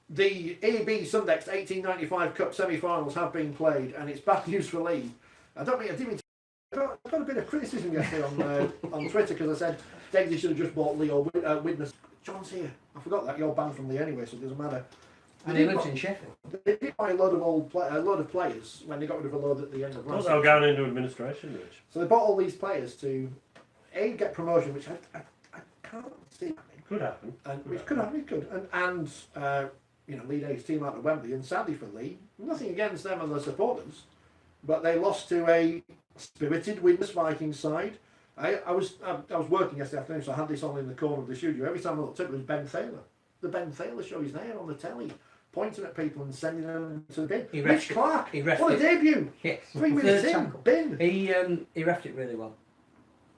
the AB Sundex 1895 Cup semi-finals have been played, and it's bad news for Lee. I didn't mean to. I got a bit of criticism yesterday on Twitter because I said Daisy should have just bought Lee or Widnes. John's here. I forgot that you're banned from Lee anyway, so it doesn't matter. And he lives in Sheffield. They did buy a load of players when they got rid of a load at the end of last season. They'll go into administration, Rich. So they bought all these players to get promotion, which I can't see happening. Could happen. Which could happen. It could. And Lee Day's team out of Wembley, and sadly for Lee, nothing against them and their supporters, but they lost to a spirited Widnes Vikings side. I was working yesterday afternoon, so I had this on in the corner of the studio. Every time I looked up, it was Ben Thaler. The Ben Thaler show is there on the telly, pointing at people and sending them to the bin. Rich Clark, what a debut! Yes, 3 minutes in, bin. He reffed it really well,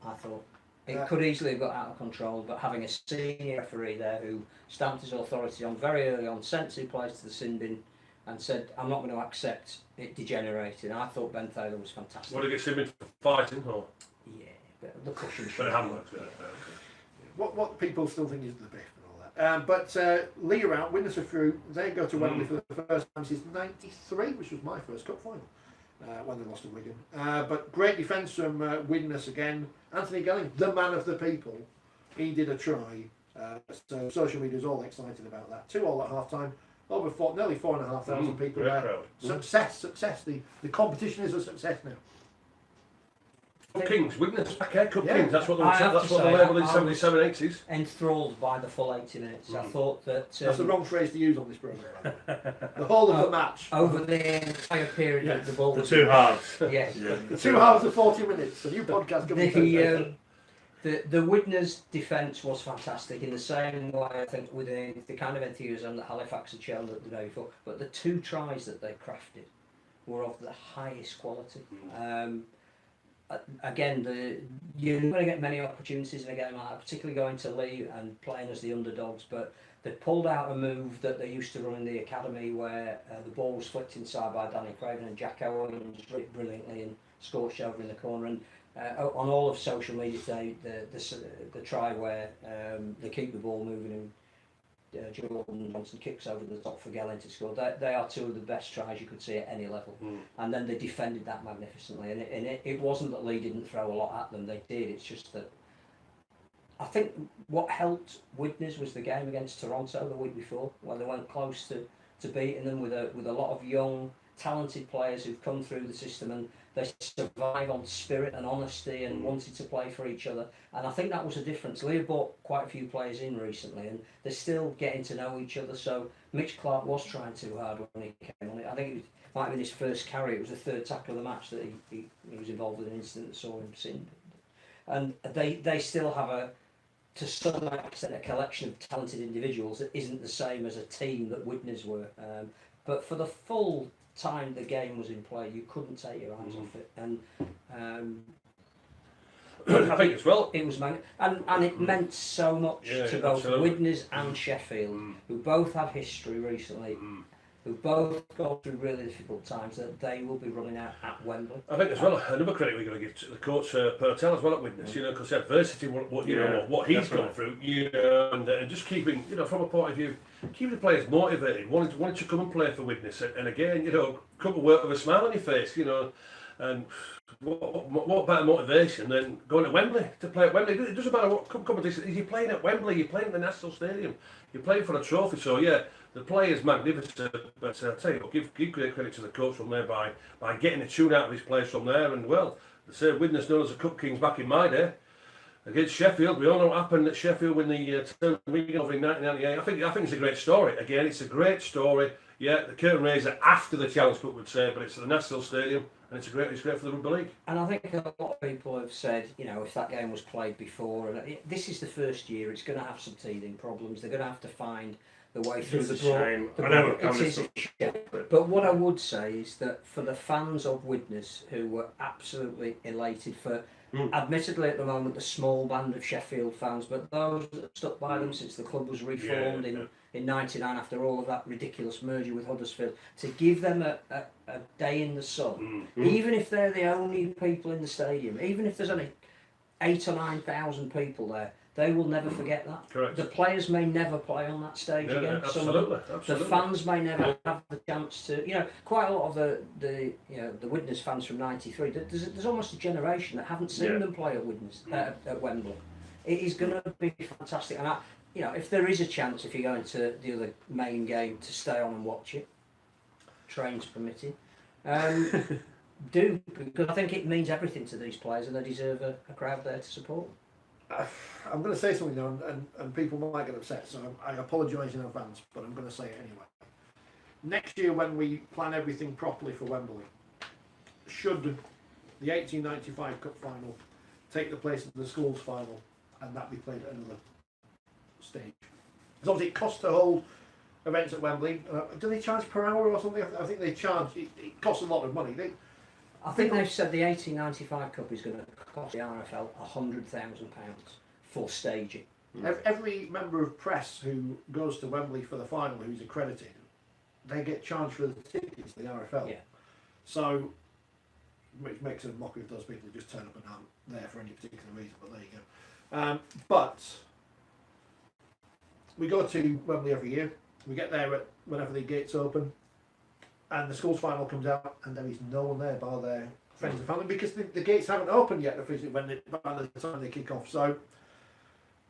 I thought. It could easily have got out of control, but having a senior referee there who stamped his authority on very early on, sent 2 players to the sin bin and said, I'm not going to accept it degenerating. I thought Ben Thaler was fantastic. What did he get sin bin for fighting? Or? Yeah, but the pushing. But it hadn't worked. What people still think is the biff and all that. But Lee are out, Widnes are through. They go to Wembley for the first time since '93, which was my first cup final. When they lost to Wigan. But great defence from Widnes again. Anthony Gelling, the man of the people, he did a try. So social media is all excited about that. 2-2 at half time. Nearly 4,500 people there. Crowd. Success. The competition is a success now. Cup Kings, Widnes, Cup Kings. That's what they labelled in 77, 80s. Enthralled by the full 80 minutes. I thought that that's the wrong phrase to use on this programme. The whole of the match over the entire period of the ball. The 2 halves. Yes. The 2 hours and 40 minutes. A new podcast coming. The Widnes defence was fantastic in the same way, I think, with the kind of enthusiasm that Halifax had shown the day before. But the 2 tries that they crafted were of the highest quality. Again, you're not going to get many opportunities in a game like that, particularly going to Lee and playing as the underdogs, but they pulled out a move that they used to run in the academy where the ball was flicked inside by Danny Craven and Jack Owen just ripped brilliantly and scorched over in the corner. And on all of social media today, the try where they keep the ball moving and Jordan Johnson kicks over the top for Gelling to score. They are 2 of the best tries you could see at any level. And then they defended that magnificently. And it wasn't that Lee didn't throw a lot at them, they did. It's just that I think what helped Widnes was the game against Toronto the week before, where they went close to beating them with a lot of young, talented players who've come through the system, and they survive on spirit and honesty and wanted to play for each other. And I think that was a difference. Lee brought quite a few players in recently, and they're still getting to know each other. So Mitch Clark was trying too hard when he came on. I think it might have been his first carry. It was the 3rd tackle of the match that he was involved in an incident that saw him sin. And they still have to some extent, a collection of talented individuals that isn't the same as a team that Widnes were. But for the full time the game was in play, you couldn't take your eyes off it. And I think as well, it was and it meant so much to both Widnes and Sheffield, who both have history recently, who both go through really difficult times, that they will be running out at Wembley. I think as well, another credit we're going to give to the coach Pertel as well at Widnes, because the adversity, what he's gone through, and just keeping, from a point of view, keeping the players motivated, wanting to come and play for Widnes, and again, come to work with a smile on your face, and what better motivation than going to Wembley to play at Wembley? It doesn't matter what competition. You're playing at Wembley, you're playing at the National Stadium, you're playing for a trophy. So the play is magnificent. But I tell you what, give great credit to the coach from there by getting a tune out of his players from there. And well, the same Widnes known as the Cup Kings back in my day against Sheffield. We all know what happened at Sheffield when they turned the Wigan over in 1998. I think it's a great story. Again, it's a great story. Yeah, the curtain raiser after the Challenge Cup would say, but it's at the National Stadium. And it's great for the Rugby League. And I think a lot of people have said, if that game was played before, and this is the first year, it's going to have some teething problems. They're going to have to find the way through the shame. It is a shame. But what I would say is that for the fans of Widnes, who were absolutely elated for, admittedly at the moment, the small band of Sheffield fans, but those that have stuck by them since the club was reformed in 99 after all of that ridiculous merger with Huddersfield, to give them a day in the sun, even if they're the only people in the stadium, even if there's only 8,000 or 9,000 people there, they will never forget that. Correct. The players may never play on that stage again. Absolutely. The fans may never have the chance to. Quite a lot of the Widnes fans from '93. There's almost a generation that haven't seen them play at Widnes at Wembley. It is going to be fantastic, and if there is a chance, if you're going to the other main game, to stay on and watch it, trains permitting, do, because I think it means everything to these players, and they deserve a crowd there to support them. I'm going to say something now, and people might get upset, so I apologise in advance, but I'm going to say it anyway. Next year, when we plan everything properly for Wembley, should the 1895 Cup final take the place of the schools final, and that be played at another stage? Because obviously it costs to hold events at Wembley. Do they charge per hour or something? I think they charge. It costs a lot of money. I think they've said the 1895 Cup is going to cost the RFL £100,000 for staging. Every member of press who goes to Wembley for the final, who's accredited, they get charged for the tickets, the RFL. Yeah. So, which makes a mockery of those people who just turn up and aren't there for any particular reason, but there you go. But we go to Wembley every year. We get there whenever the gates open, and the schools final comes out, and there is no one there bar their friends and family, because the gates haven't opened yet officially by the time they kick off. So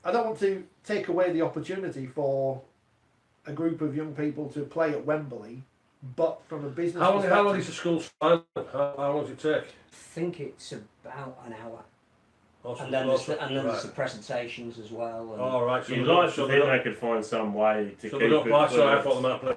I don't want to take away the opportunity for a group of young people to play at Wembley, but from a business perspective... How long is the school's final? How long does it take? I think it's about an hour. Also, And then there's the presentations as well. And right. So you'd like to think they could find some way to keep it. So I thought they might play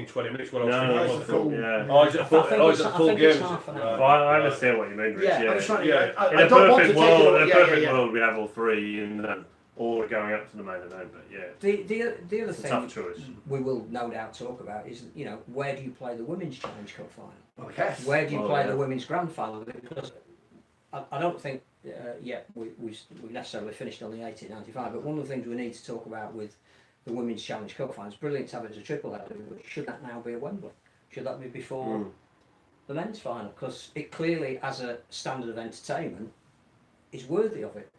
15-20 minutes. No, it's a full... Yeah. Oh, is it a full game? Half an hour. I understand what you mean, Rich. I'm just trying In I a don't want to perfect take world, it... world, we have all three, and all going up to the main event. But yeah, The other it's a thing tough choice. we will no doubt talk about is, where do you play the Women's Challenge Cup final? Well, yes. Where do you play the Women's Grand Final? Because I don't think yet we necessarily finished on the 1895, but one of the things we need to talk about with the Women's Challenge Cup final, it's brilliant to have it as a triple header, but should that now be at Wembley? Should that be before the men's final? Because it clearly, as a standard of entertainment, is worthy of it.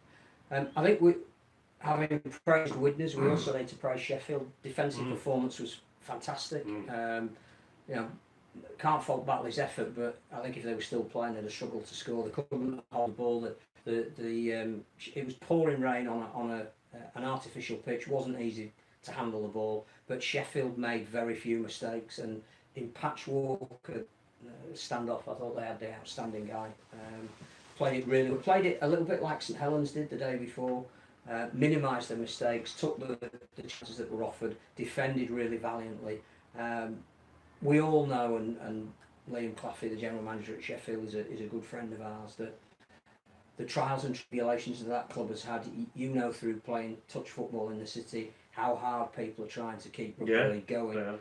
I think having praised Widnes, we also need to praise Sheffield. Defensive performance was fantastic. Can't fault Batley's effort, but I think if they were still playing, they'd have struggled to score. They couldn't hold the ball. It was pouring rain on an artificial pitch. Wasn't easy to handle the ball, but Sheffield made very few mistakes. And in Patchwalk standoff, I thought they had the outstanding guy. Played it a little bit like St Helens did the day before. Minimised their mistakes, took the chances that were offered, defended really valiantly. We all know, and Liam Claffey, the general manager at Sheffield, is a good friend of ours, that the trials and tribulations that club has had, through playing touch football in the city, how hard people are trying to keep rugby league going. Yeah.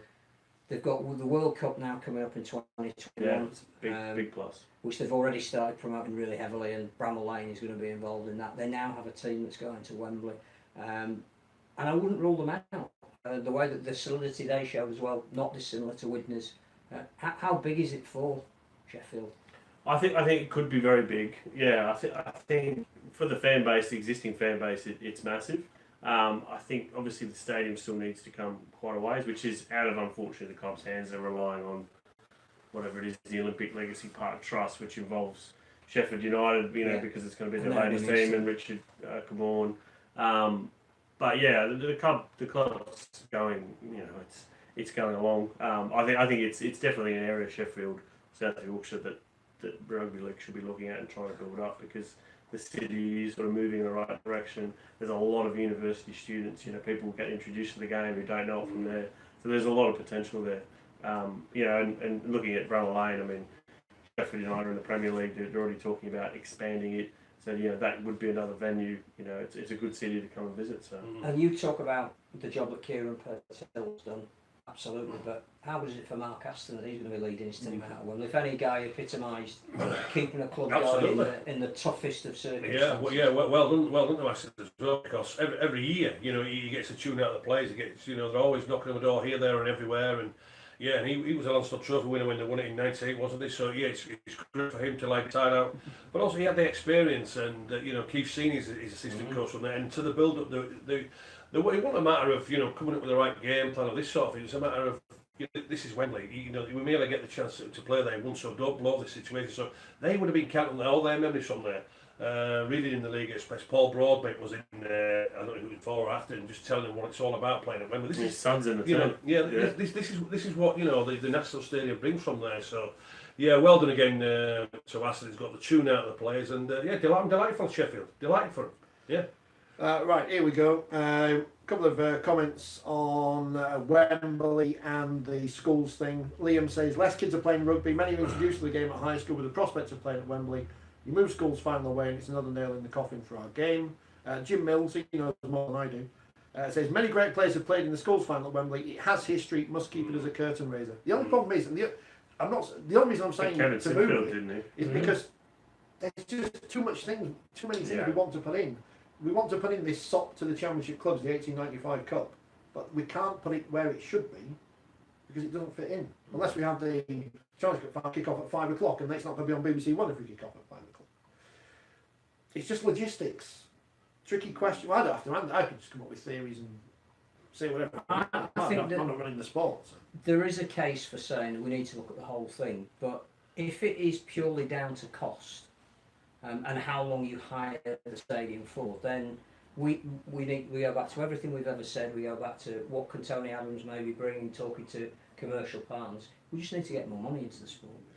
They've got the World Cup now coming up in 2021. Yeah, big plus. Which they've already started promoting really heavily, and Bramall Lane is going to be involved in that. They now have a team that's going to Wembley, and I wouldn't rule them out. The way that the solidity they show as well, not dissimilar to Widnes. How big is it for Sheffield? I think it could be very big. Yeah, I think for the fan base, the existing fan base, it's massive. I think obviously the stadium still needs to come quite a ways, which is out of, unfortunately, the club's hands. They're relying on whatever it is, the Olympic Legacy Park Trust, which involves Sheffield United, because it's going to be the latest team, and Richard Cabourn. But yeah, the club's going. It's going along. I think it's definitely an area, Sheffield, South Yorkshire, that rugby league should be looking at and trying to build up, because the city is sort of moving in the right direction. There's a lot of university students. People get introduced to the game who don't know it from there. So there's a lot of potential there. And looking at Bramall Lane, I mean, Sheffield United in the Premier League, they're already talking about expanding it. So that would be another venue. It's a good city to come and visit. So. And you talk about the job that Kieran Purcell's done, absolutely. But how was it for Mark Aston that he's going to be leading his team out of Wembley? If any guy epitomised keeping a club going in the toughest of circumstances. Well done to Aston as well, because every year, he gets a tune out of the players. He gets, they're always knocking on the door here, there, and everywhere, and Yeah, and he was a Leinster Trophy winner when they won it in '98, wasn't he? So yeah, it's great for him to like tie out. But also he had the experience, and Keith Seen is his assistant coach from there, and to the build up, it wasn't a matter of coming up with the right game plan or this sort of thing. It's a matter of this is Wembley. We merely get the chance to play there once, so don't blow the situation. So they would have been counting all their memories from there. Reading in the League Express, Paul Broadbent was in there, I don't know who it was before or after, and just telling them what it's all about playing at Wembley. His son's in the team. This is what the National Stadium brings from there. So, yeah, well done again to Aston. He's got the tune out of the players, and I'm delighted for Sheffield. Delighted for him. Yeah. Right, here we go. A couple of comments on Wembley and the schools thing. Liam says, less kids are playing rugby. Many are introduced to the game at high school with the prospects of playing at Wembley. You move schools final away and it's another nail in the coffin for our game. Jim Mills, he knows more than I do, says, many great players have played in the schools final at Wembley. It has history, must keep it as a curtain raiser. The only problem is, the only reason I'm saying to move it is because there's just too many things we want to put in. We want to put in this SOP to the championship clubs, the 1895 Cup, but we can't put it where it should be because it doesn't fit in. Unless we have the Championship Cup kick off at 5 o'clock, and that's not going to be on BBC One if we kick off at 5 o'clock. It's just logistics. Tricky question. Well, I don't have to answer. I can just come up with theories and say whatever. I think I'm not running the sport. So. There is a case for saying we need to look at the whole thing, but if it is purely down to cost, and how long you hire the stadium for, then we go back to everything we've ever said. We go back to what can Tony Adams maybe bring, talking to commercial partners. We just need to get more money into the sport.